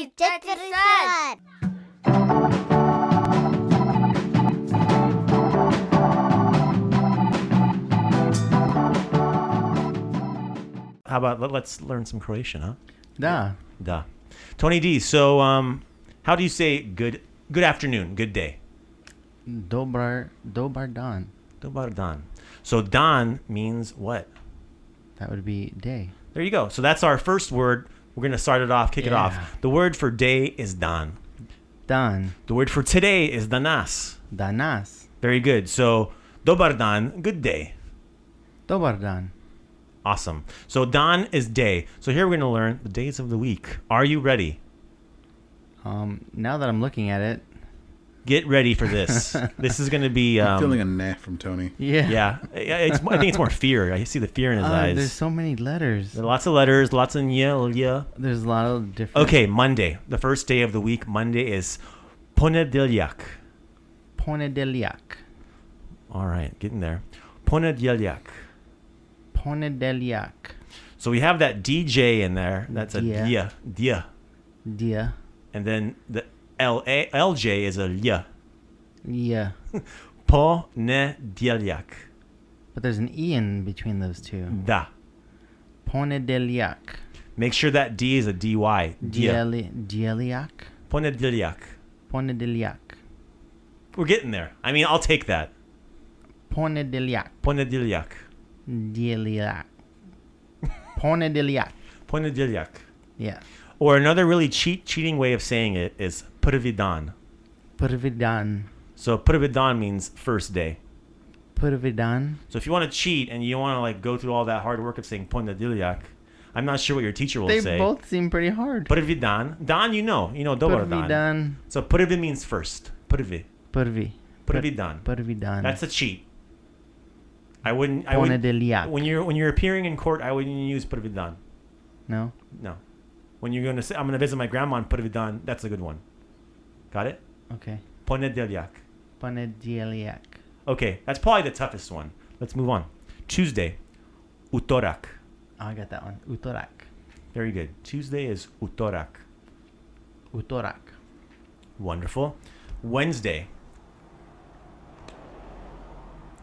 Tony, Četvrtak. How about let's learn some Croatian, huh? Da. Tony D, so how do you say good afternoon, good day? Dobar dan. Dobar dan. So dan means what? That would be day. There you go. So that's our first word. We're going to start it off, kick it off. The word for day is dan. Dan. The word for today is danas. Danas. Very good. So dobar dan, good day. Dobar dan. Awesome. So dan is day. So here we're going to learn the days of the week. Are you ready? Now that I'm looking at it. Get ready for this. This is going to be... I'm feeling a nah from Tony. Yeah. I think it's more fear. I see the fear in his eyes. There's so many letters. There are lots of letters, lots of yeah. There's a lot of different... Okay, Monday. The first day of the week, Monday is Ponedjeljak. Ponedjeljak. All right, getting there. Ponedjeljak. Ponedjeljak. So we have that DJ in there. That's a dia. Dia. And then the LJ is a lya. Yeah. Ponedjeljak. But there's an E in between those two. Da. Ponedjeljak. Make sure that D is a DY. Djeljak. Ponedjeljak. Ponedjeljak. We're getting there. I mean, I'll take that. Ponedjeljak. Ponedjeljak. Djeljak. Ponedjeljak. Ponedjeljak. Yeah. Or another really cheating way of saying it is prvi dan. Prvi dan. So prvi dan means first day. Prvi dan. So if you want to cheat and you want to like go through all that hard work of saying ponedjeljak, I'm not sure what your teacher will say. They both seem pretty hard. Prvi dan. Dan, you know dobar dan. Prvi dan. So prvi means first. Prvi. Prvi. Prvi dan. Prvi dan. That's a cheat. I wouldn't. Ponedjeljak. When you're appearing in court, I wouldn't use prvi dan. No. When you're going to say, I'm going to visit my grandma on prvi dan, that's a good one. Got it? Okay. Ponedjeljak. Ponedjeljak. Okay, that's probably the toughest one. Let's move on. Tuesday, Utorak. Oh, I got that one. Utorak. Very good. Tuesday is Utorak. Utorak. Wonderful. Wednesday.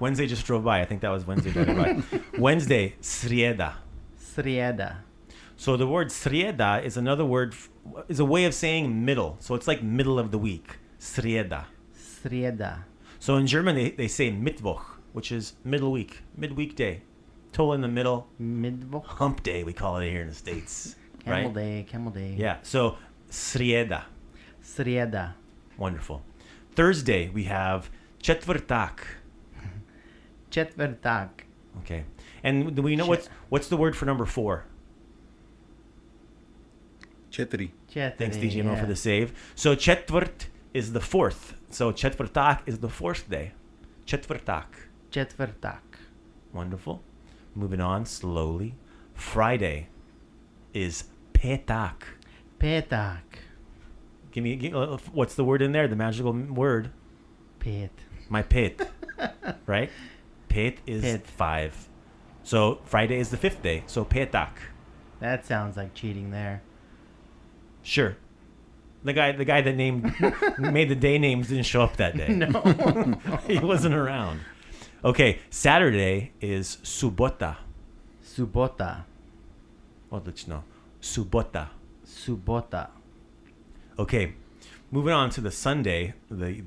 Wednesday just drove by. I think that was Wednesday driving by. Wednesday, Srijeda. Srijeda. So the word Srijeda is another word, is a way of saying middle. So it's like middle of the week. Srijeda. Srijeda. So in German, they say Mittwoch, which is middle week, midweek day. Total in the middle. Mittwoch. Hump day, we call it here in the States. Camel day. Yeah, so Srijeda. Srijeda. Wonderful. Thursday, we have Četvrtak. Četvrtak. Okay. And do we know what's the word for number 4? Četiri. Thanks, DJ Mo, for the save. So Četvrt is the 4th. So Četvrtak is the 4th day. Četvrtak. Četvrtak. Wonderful. Moving on slowly. Friday is Petak. Petak. Give me what's the word in there? The magical word. Pet. My pet. Right? Pet is 5. So Friday is the 5th day. So Petak. That sounds like cheating there. Sure. The guy that made the day names didn't show up that day. No. He wasn't around. Okay, Saturday is Subota. Subota. Subota. Subota. Okay, moving on to the Sunday, the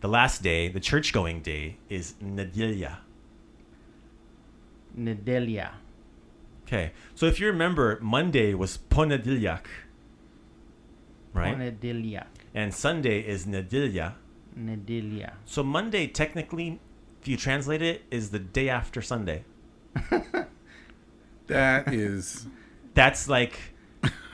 last day, the church-going day is Nedjelja. Nedjelja. Okay, so if you remember, Monday was Ponedjeljak, right? Ponedjeljak. And Sunday is Nedjelja. Nedjelja. So Monday, technically, if you translate it, is the day after Sunday. That's like...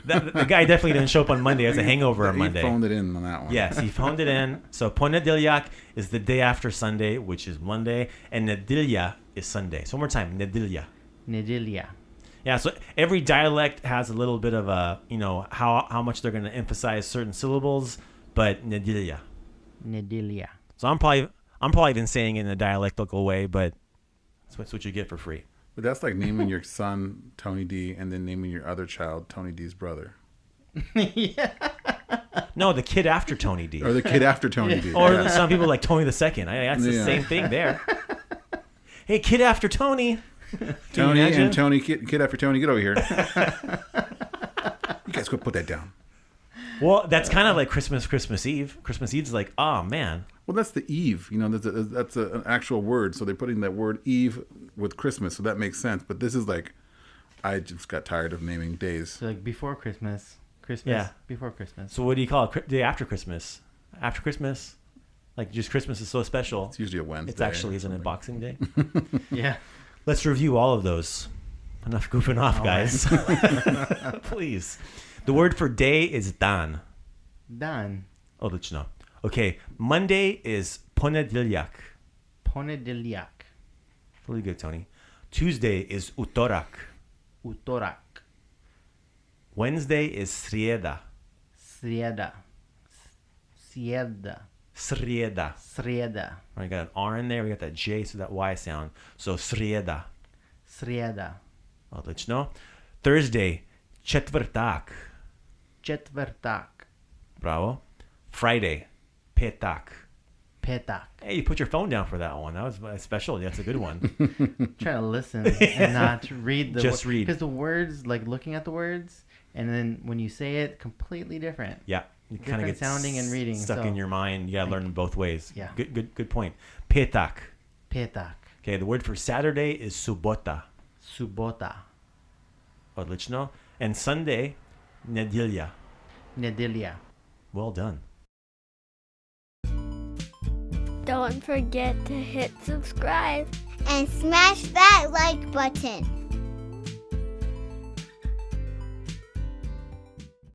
the guy definitely didn't show up on Monday. It was a hangover on Monday. He phoned it in on that one. Yes, he phoned it in. So Ponedjeljak is the day after Sunday, which is Monday. And Nedjelja is Sunday. So one more time. Nedjelja. Nedjelja. Yeah, so every dialect has a little bit of a, how much they're going to emphasize certain syllables, but Nedjelja. Nedjelja. So I'm probably been saying it in a dialectical way, but that's what you get for free. But that's like naming your son Tony D and then naming your other child Tony D's brother. Yeah. No, the kid after Tony D. Or the kid after Tony D. Or Yeah. some people like Tony the Second. That's the Yeah. same thing there. Hey, kid after Tony. Tony imagine? and Tony, kid after Tony, get over here. You guys go put that down. Well, that's kind of like Christmas Eve. Christmas Eve's like, oh man. Well, that's the Eve. You know, that's an actual word. So they're putting that word Eve with Christmas. So that makes sense. But this is like, I just got tired of naming days. So like before Christmas. Yeah. Before Christmas. So what do you call it? Day after Christmas? After Christmas? Like just Christmas is so special. It's usually a Wednesday. It's actually, isn't it, Boxing Day? Yeah. Let's review all of those. Enough goofing off, guys. Please. The word for day is dan. Dan. Odlično. Okay, Monday is Ponedjeljak. Ponedjeljak. Really good, Tony. Tuesday is Utorak. Utorak. Wednesday is Srijeda. Srijeda. Srijeda. Srijeda. Srijeda. Right, got an R in there. We got that J, so that Y sound. So Srijeda. Srijeda. Odlično. Thursday, Četvrtak. Četvrtak. Bravo. Friday, Petak. Petak. Hey, you put your phone down for that one. That was special. That's a good one. Try to listen and not read the Just read. Because the words, like looking at the words, and then when you say it, completely different. Yeah. You kind of Different get sounding and reading, stuck so- in your mind. You got to learn them both ways. Yeah. Good point. Petak. Petak. Okay, the word for Saturday is Subota. Subota. Odlično. And Sunday, Nedjelja. Nedjelja. Well done. Don't forget to hit subscribe and smash that like button.